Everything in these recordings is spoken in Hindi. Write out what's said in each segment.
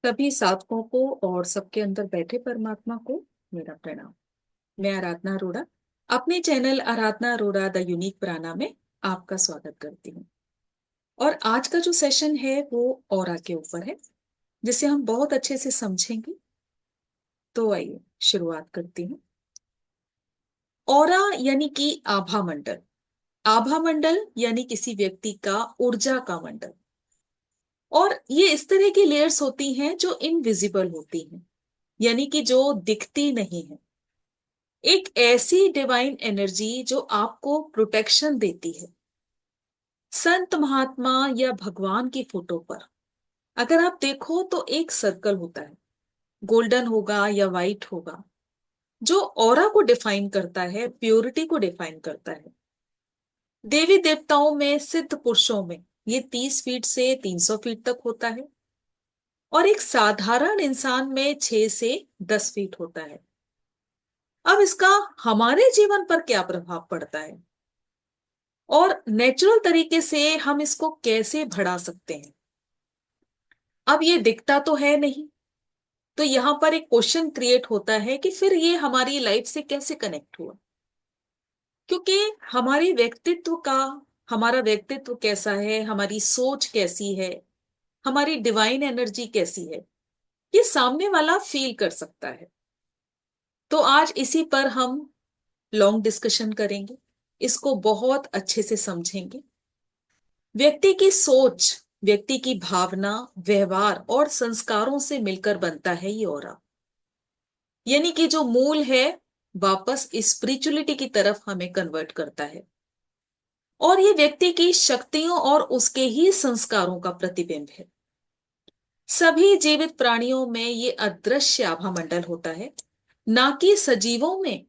सभी साधकों को और सबके अंदर बैठे परमात्मा को मेरा प्रणाम। मैं आराधना अरोड़ा अपने channel Aradhana Arora the unique प्राणा में आपका स्वागत करती हूँ। और आज का जो सेशन है वो ऑरा के ऊपर है, जिसे हम बहुत अच्छे से समझेंगे। तो आइए शुरुआत करती हूँ। ऑरा यानी कि आभा मंडल। आभा मंडल यानी किसी व्यक्ति का ऊर्जा का मंडल। और ये इस तरह की लेयर्स होती हैं जो इनविजिबल होती हैं, यानी कि जो दिखती नहीं है। एक ऐसी डिवाइन एनर्जी जो आपको प्रोटेक्शन देती है। संत महात्मा या भगवान की फोटो पर अगर आप देखो तो एक सर्कल होता है, गोल्डन होगा या वाइट होगा, जो ऑरा को डिफाइन करता है, प्योरिटी को डिफाइन करता है। देवी देवताओं में, सिद्ध पुरुषों में ये 30 फीट से 300 फीट तक होता है, और एक साधारण इंसान में 6 से 10 फीट होता है। अब इसका हमारे जीवन पर क्या प्रभाव पड़ता है और नेचुरल तरीके से हम इसको कैसे बढ़ा सकते हैं। अब ये दिखता तो है नहीं, तो यहां पर एक क्वेश्चन क्रिएट होता है कि फिर ये हमारी लाइफ से कैसे कनेक्ट हुआ। क्योंकि हमारे व्यक्तित्व का, हमारा व्यक्तित्व कैसा है, हमारी सोच कैसी है, हमारी डिवाइन एनर्जी कैसी है, ये सामने वाला फील कर सकता है। तो आज इसी पर हम लॉन्ग डिस्कशन करेंगे, इसको बहुत अच्छे से समझेंगे। व्यक्ति की सोच, व्यक्ति की भावना, व्यवहार और संस्कारों से मिलकर बनता है ये ऑरा। यानी कि जो मूल है वापस स्पिरिचुअलिटी की तरफ हमें कन्वर्ट करता है, और ये व्यक्ति की शक्तियों और उसके ही संस्कारों का प्रतिबिंब है। सभी जीवित प्राणियों में ये अदृश्य आभा मंडल होता है, ना कि सजीवों में,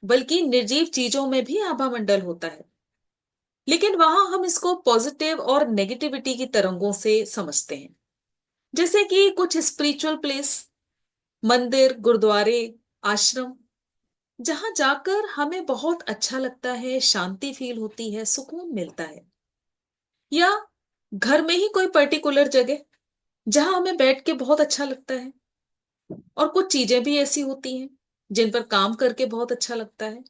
बल्कि निर्जीव चीजों में भी आभा मंडल होता है। लेकिन वहां हम इसको पॉजिटिव और नेगेटिविटी की तरंगों से समझते हैं। जैसे कि कुछ स्पिरिचुअल प्लेस, मंदिर, गुरुद्वारे, आश्रम, जहां जाकर हमें बहुत अच्छा लगता है, शांति फील होती है, सुकून मिलता है। या घर में ही कोई पर्टिकुलर जगह जहां हमें बैठ के बहुत अच्छा लगता है। और कुछ चीजें भी ऐसी होती हैं जिन पर काम करके बहुत अच्छा लगता है।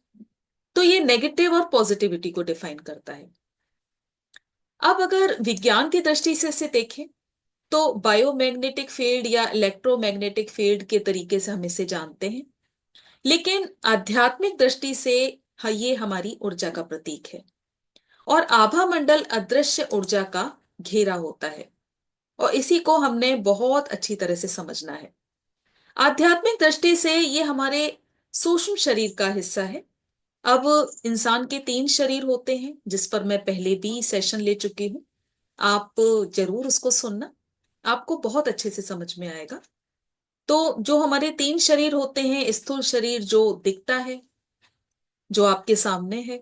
तो ये नेगेटिव और पॉजिटिविटी को डिफाइन करता है। अब अगर विज्ञान की दृष्टि से इसे देखें तो बायोमैग्नेटिक फील्ड या इलेक्ट्रोमैग्नेटिक फील्ड के तरीके से हम इसे जानते हैं। लेकिन आध्यात्मिक दृष्टि से ये हमारी ऊर्जा का प्रतीक है। और आभा मंडल अदृश्य ऊर्जा का घेरा होता है, और इसी को हमने बहुत अच्छी तरह से समझना है। आध्यात्मिक दृष्टि से ये हमारे सूक्ष्म शरीर का हिस्सा है। अब इंसान के 3 शरीर होते हैं, जिस पर मैं पहले भी सेशन ले चुकी हूं। आप जरूर उसको सुनना, आपको बहुत अच्छे से समझ में आएगा। तो जो हमारे 3 शरीर होते हैं, स्थूल शरीर जो दिखता है, जो आपके सामने है,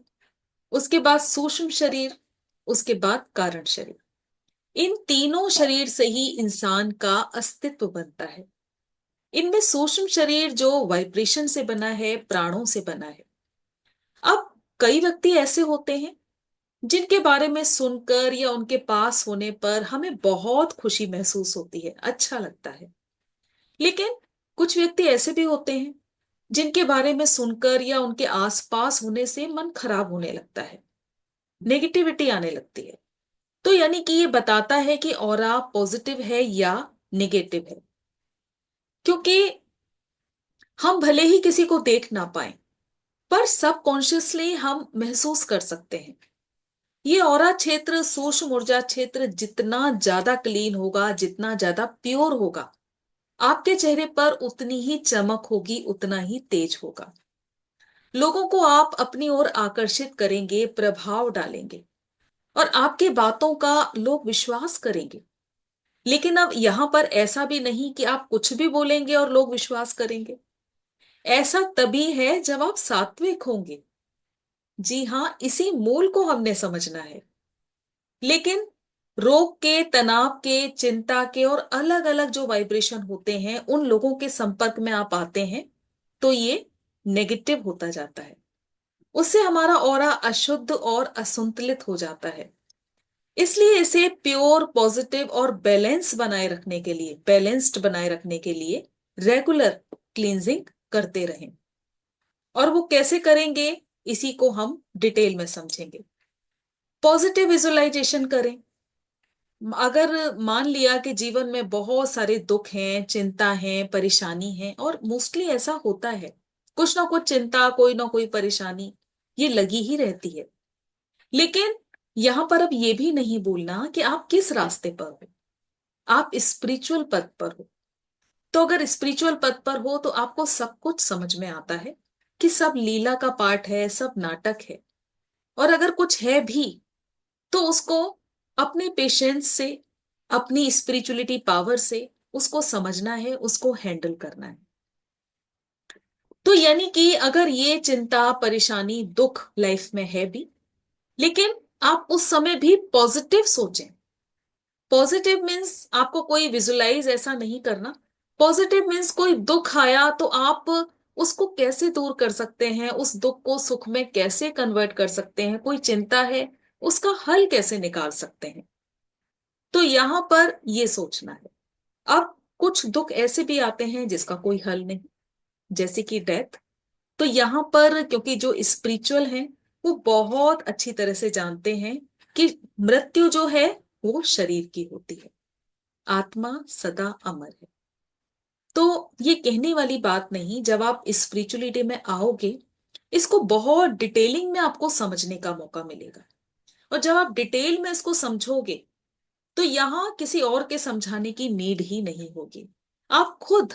उसके बाद सूक्ष्म शरीर, उसके बाद कारण शरीर। इन तीनों शरीर से ही इंसान का अस्तित्व बनता है। इनमें सूक्ष्म शरीर जो वाइब्रेशन से बना है, प्राणों से बना है। अब कई व्यक्ति ऐसे होते हैं जिनके बारे में सुनकर या उनके पास होने पर हमें बहुत खुशी महसूस होती है, अच्छा लगता है। लेकिन कुछ व्यक्ति ऐसे भी होते हैं जिनके बारे में सुनकर या उनके आसपास होने से मन खराब होने लगता है, नेगेटिविटी आने लगती है। तो यानी कि ये बताता है कि ऑरा पॉजिटिव है या निगेटिव है। क्योंकि हम भले ही किसी को देख ना पाए, पर सबकॉन्शियसली हम महसूस कर सकते हैं। ये ऑरा क्षेत्र, सूक्ष्म ऊर्जा क्षेत्र जितना ज्यादा क्लीन होगा, जितना ज्यादा प्योर होगा, आपके चेहरे पर उतनी ही चमक होगी, उतना ही तेज होगा। लोगों को आप अपनी ओर आकर्षित करेंगे, प्रभाव डालेंगे, और आपके बातों का लोग विश्वास करेंगे। लेकिन अब यहां पर ऐसा भी नहीं कि आप कुछ भी बोलेंगे और लोग विश्वास करेंगे। ऐसा तभी है जब आप सात्विक होंगे। जी हां, इसी मूल को हमने समझना है। लेकिन रोग के, तनाव के, चिंता के और अलग अलग जो वाइब्रेशन होते हैं, उन लोगों के संपर्क में आप आते हैं तो ये नेगेटिव होता जाता है। उससे हमारा ऑरा अशुद्ध और असंतुलित हो जाता है। इसलिए इसे प्योर, पॉजिटिव और बैलेंस्ड बनाए रखने के लिए रेगुलर क्लींजिंग करते रहें। और वो कैसे करेंगे, इसी को हम डिटेल में समझेंगे। पॉजिटिव विजुअलाइजेशन करें। अगर मान लिया कि जीवन में बहुत सारे दुख हैं, चिंता है, परेशानी है, और मोस्टली ऐसा होता है, कुछ ना कुछ चिंता, कोई ना कोई परेशानी ये लगी ही रहती है। लेकिन यहां पर अब ये भी नहीं बोलना कि आप किस रास्ते पर हो। आप स्पिरिचुअल पथ पर हो, तो अगर स्पिरिचुअल पथ पर हो तो आपको सब कुछ समझ में आता है कि सब लीला का पार्ट है, सब नाटक है। और अगर कुछ है भी तो उसको अपने पेशेंस से, अपनी स्पिरिचुअलिटी पावर से उसको समझना है, उसको हैंडल करना है। तो यानी कि अगर ये चिंता, परेशानी, दुख लाइफ में है भी, लेकिन आप उस समय भी पॉजिटिव सोचें। पॉजिटिव मीन्स आपको कोई विजुलाइज ऐसा नहीं करना। पॉजिटिव मीन्स कोई दुख आया तो आप उसको कैसे दूर कर सकते हैं, उस दुख को सुख में कैसे कन्वर्ट कर सकते हैं, कोई चिंता है उसका हल कैसे निकाल सकते हैं। तो यहां पर ये सोचना है। अब कुछ दुख ऐसे भी आते हैं जिसका कोई हल नहीं, जैसे कि डेथ। तो यहां पर क्योंकि जो स्पिरिचुअल हैं वो बहुत अच्छी तरह से जानते हैं कि मृत्यु जो है वो शरीर की होती है, आत्मा सदा अमर है। तो ये कहने वाली बात नहीं, जब आप स्पिरिचुअलिटी में आओगे इसको बहुत डिटेलिंग में आपको समझने का मौका मिलेगा। और जब आप डिटेल में इसको समझोगे तो यहां किसी और के समझाने की नीड ही नहीं होगी, आप खुद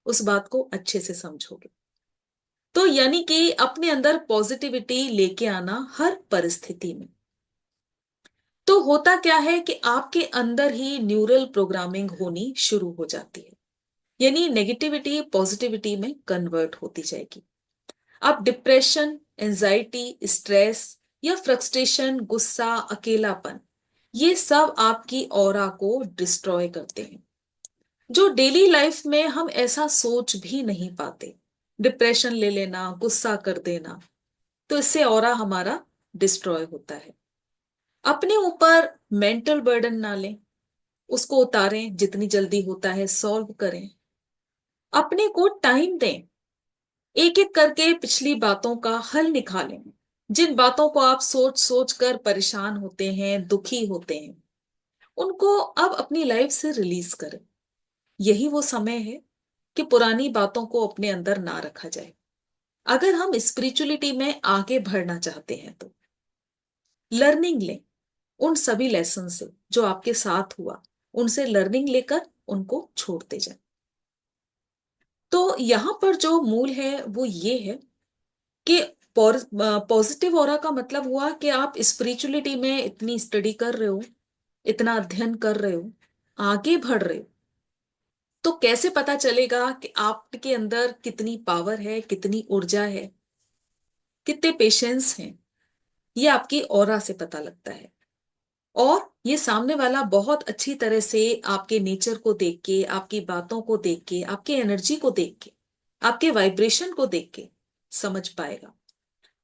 उस बात को अच्छे से समझोगे। तो यानी कि अपने अंदर पॉजिटिविटी लेके आना हर परिस्थिति में। तो होता क्या है कि आपके अंदर ही न्यूरल प्रोग्रामिंग होनी शुरू हो जाती है, यानी नेगेटिविटी पॉजिटिविटी में कन्वर्ट होती जाएगी। आप डिप्रेशन, एंजाइटी, स्ट्रेस या फ्रस्ट्रेशन, गुस्सा, अकेलापन, ये सब आपकी ऑरा को डिस्ट्रॉय करते हैं, जो डेली लाइफ में हम ऐसा सोच भी नहीं पाते। डिप्रेशन ले लेना, गुस्सा कर देना, तो इससे ऑरा हमारा डिस्ट्रॉय होता है। अपने ऊपर मेंटल बर्डन ना लें, उसको उतारें, जितनी जल्दी होता है सॉल्व करें। अपने को टाइम दें, एक एक करके पिछली बातों का हल निकालें। जिन बातों को आप सोच सोच कर परेशान होते हैं, दुखी होते हैं, उनको अब अपनी लाइफ से रिलीज करें। यही वो समय है कि पुरानी बातों को अपने अंदर ना रखा जाए। अगर हम स्पिरिचुअलिटी में आगे बढ़ना चाहते हैं तो लर्निंग लें उन सभी लेसन से जो आपके साथ हुआ, उनसे लर्निंग लेकर उनको छोड़ते जाए। तो यहां पर जो मूल है वो ये है कि पॉजिटिव ऑरा का मतलब हुआ कि आप स्पिरिचुअलिटी में इतनी स्टडी कर रहे हो, इतना अध्ययन कर रहे हो, आगे बढ़ रहे हो। तो कैसे पता चलेगा कि आपके अंदर कितनी पावर है, कितनी ऊर्जा है, कितने पेशेंस हैं? ये आपकी ऑरा से पता लगता है। और ये सामने वाला बहुत अच्छी तरह से आपके नेचर को देख के, आपकी बातों को देख के, आपकी एनर्जी को देख के, आपके वाइब्रेशन को देख के समझ पाएगा।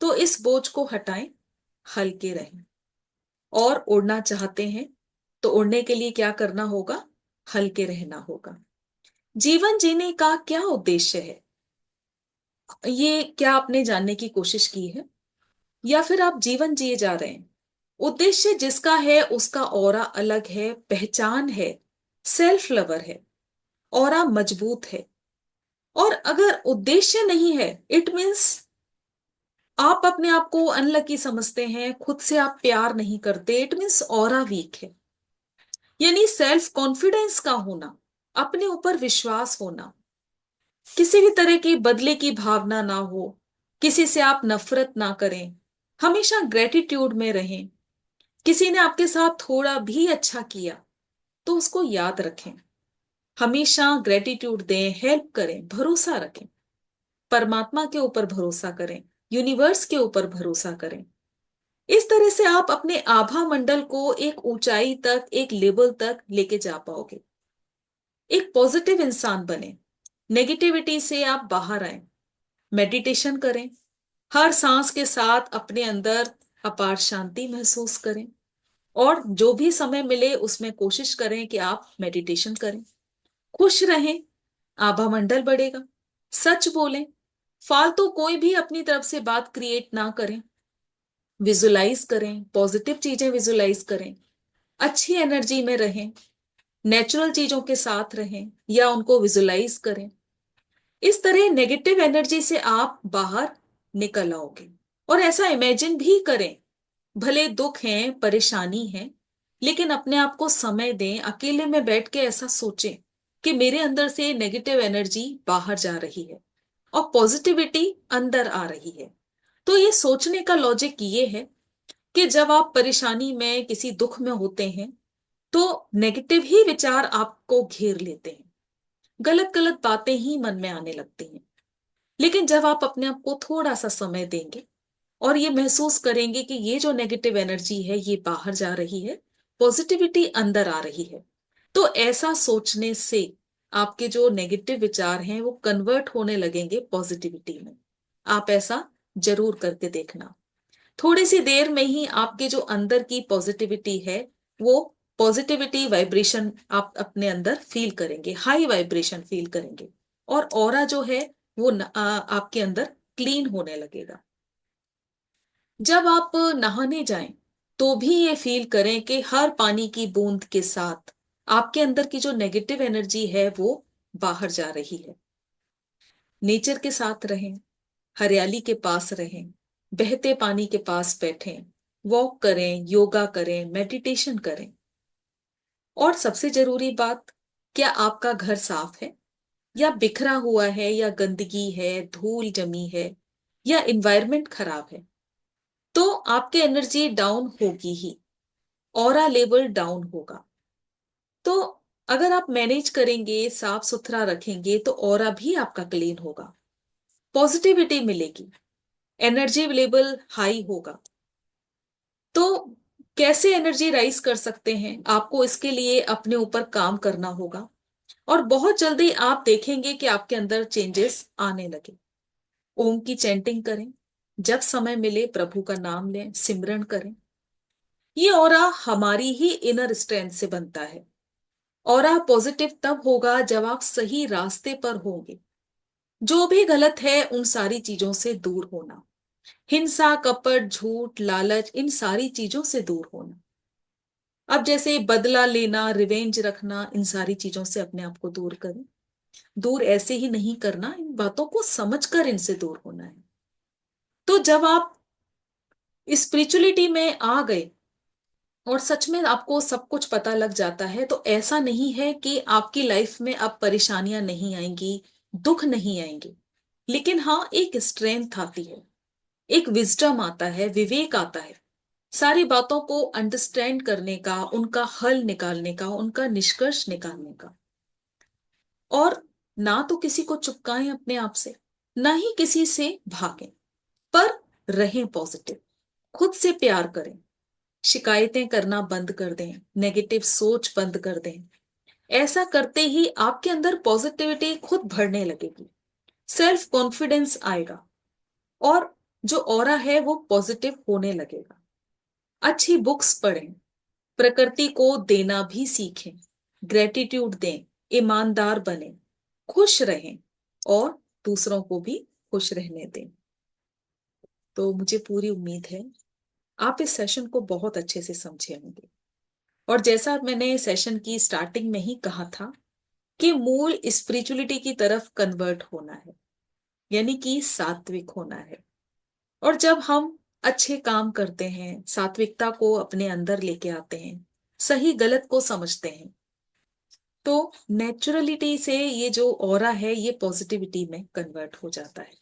तो इस बोझ को हटाएं, हल्के रहें। और उड़ना चाहते हैं तो उड़ने के लिए क्या करना होगा? हल्के रहना होगा। जीवन जीने का क्या उद्देश्य है, ये क्या आपने जानने की कोशिश की है? या फिर आप जीवन जिए जा रहे हैं? उद्देश्य जिसका है उसका ऑरा अलग है, पहचान है, सेल्फ लवर है, ऑरा मजबूत है। और अगर उद्देश्य नहीं है, इट मीन्स आप अपने आप को अनलकी समझते हैं, खुद से आप प्यार नहीं करते, इट मीन्स ऑरा वीक है। यानी सेल्फ कॉन्फिडेंस का होना, अपने ऊपर विश्वास होना, किसी भी तरह की बदले की भावना ना हो, किसी से आप नफरत ना करें, हमेशा ग्रेटिट्यूड में रहें। किसी ने आपके साथ थोड़ा भी अच्छा किया तो उसको याद रखें, हमेशा ग्रेटिट्यूड दें, हेल्प करें, भरोसा रखें, परमात्मा के ऊपर भरोसा करें, यूनिवर्स के ऊपर भरोसा करें। इस तरह से आप अपने आभा मंडल को एक ऊंचाई तक, एक लेवल तक लेके जा पाओगे। एक पॉजिटिव इंसान बने, नेगेटिविटी से आप बाहर आए, मेडिटेशन करें, हर सांस के साथ अपने अंदर अपार शांति महसूस करें। और जो भी समय मिले उसमें कोशिश करें कि आप मेडिटेशन करें, खुश रहें, आभा मंडल बढ़ेगा। सच बोलें, फालतू कोई भी अपनी तरफ से बात क्रिएट ना करें। विजुलाइज करें, पॉजिटिव चीजें विजुलाइज करें, अच्छी एनर्जी में रहें, नेचुरल चीजों के साथ रहें या उनको विजुलाइज करें। इस तरह नेगेटिव एनर्जी से आप बाहर निकल आओगे। और ऐसा इमेजिन भी करें, भले दुख है, परेशानी है, लेकिन अपने आप को समय दें, अकेले में बैठ के ऐसा सोचें कि मेरे अंदर से नेगेटिव एनर्जी बाहर जा रही है और पॉजिटिविटी अंदर आ रही है। तो ये सोचने का लॉजिक ये है कि जब आप परेशानी में, किसी दुख में होते हैं, तो नेगेटिव ही विचार आपको घेर लेते हैं, गलत गलत बातें ही मन में आने लगती हैं। लेकिन जब आप अपने आप को थोड़ा सा समय देंगे और ये महसूस करेंगे कि ये जो नेगेटिव एनर्जी है ये बाहर जा रही है, पॉजिटिविटी अंदर आ रही है, तो ऐसा सोचने से आपके जो नेगेटिव विचार हैं वो कन्वर्ट होने लगेंगे पॉजिटिविटी में। आप ऐसा जरूर करके देखना। थोड़ी सी देर में ही आपके जो अंदर की पॉजिटिविटी है, वो पॉजिटिविटी वाइब्रेशन आप अपने अंदर फील करेंगे, हाई वाइब्रेशन फील करेंगे, और ऑरा जो है वो आपके अंदर क्लीन होने लगेगा। जब आप नहाने जाएं तो भी ये फील करें कि हर पानी की बूंद के साथ आपके अंदर की जो नेगेटिव एनर्जी है वो बाहर जा रही है। नेचर के साथ रहें, हरियाली के पास रहें, बहते पानी के पास बैठें, वॉक करें, योगा करें, मेडिटेशन करें। और सबसे जरूरी बात, क्या आपका घर साफ है या बिखरा हुआ है या गंदगी है, धूल जमी है या इन्वायरमेंट खराब है, तो आपकी एनर्जी डाउन होगी ही, ऑरा लेवल डाउन होगा। तो अगर आप मैनेज करेंगे, साफ सुथरा रखेंगे, तो ऑरा भी आपका क्लीन होगा, पॉजिटिविटी मिलेगी, एनर्जी लेवल हाई होगा। तो कैसे एनर्जी राइज कर सकते हैं? आपको इसके लिए अपने ऊपर काम करना होगा और बहुत जल्दी आप देखेंगे कि आपके अंदर चेंजेस आने लगे। ओम की चैंटिंग करें, जब समय मिले प्रभु का नाम लें, सिमरन करें। ये ऑरा हमारी ही इनर स्ट्रेंथ से बनता है। ऑरा पॉजिटिव तब होगा जब आप सही रास्ते पर होंगे। जो भी गलत है उन सारी चीजों से दूर होना, हिंसा, कपट, झूठ, लालच, इन सारी चीजों से दूर होना। अब जैसे बदला लेना, रिवेंज रखना, इन सारी चीजों से अपने आप को दूर करें। दूर ऐसे ही नहीं करना, इन बातों को समझकर इनसे दूर होना है। तो जब आप स्पिरिचुअलिटी में आ गए और सच में आपको सब कुछ पता लग जाता है, तो ऐसा नहीं है कि आपकी लाइफ में अब परेशानियां नहीं आएंगी, दुख नहीं आएंगे, लेकिन हाँ, एक स्ट्रेंथ आती है, एक विजडम आता है, विवेक आता है, सारी बातों को अंडरस्टैंड करने का, उनका हल निकालने का, उनका निष्कर्ष निकालने का। और ना तो किसी को चुपकाएं अपने आप से, ना ही किसी से भागें, पर रहें पॉजिटिव, खुद से प्यार करें, शिकायतें करना बंद कर दें, नेगेटिव सोच बंद कर दें। ऐसा करते ही आपके अंदर पॉजिटिविटी खुद बढ़ने लगेगी, सेल्फ कॉन्फिडेंस आएगा और जो ऑरा है वो पॉजिटिव होने लगेगा। अच्छी बुक्स पढ़ें, प्रकृति को देना भी सीखें, ग्रेटिट्यूड दें, ईमानदार बने, खुश रहें और दूसरों को भी खुश रहने दें। तो मुझे पूरी उम्मीद है आप इस सेशन को बहुत अच्छे से समझे होंगे। और जैसा मैंने सेशन की स्टार्टिंग में ही कहा था कि मूल स्पिरिचुअलिटी की तरफ कन्वर्ट होना है, यानी कि सात्विक होना है। और जब हम अच्छे काम करते हैं, सात्विकता को अपने अंदर लेके आते हैं, सही गलत को समझते हैं, तो नेचुरलिटी से ये जो ऑरा है ये पॉजिटिविटी में कन्वर्ट हो जाता है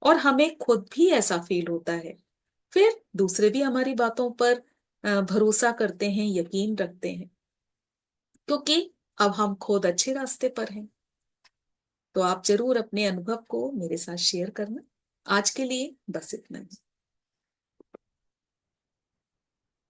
और हमें खुद भी ऐसा फील होता है। फिर दूसरे भी हमारी बातों पर भरोसा करते हैं, यकीन रखते हैं, क्योंकि अब हम खुद अच्छे रास्ते पर हैं। तो आप जरूर अपने अनुभव को मेरे साथ शेयर करना। आज के लिए बस इतना ही।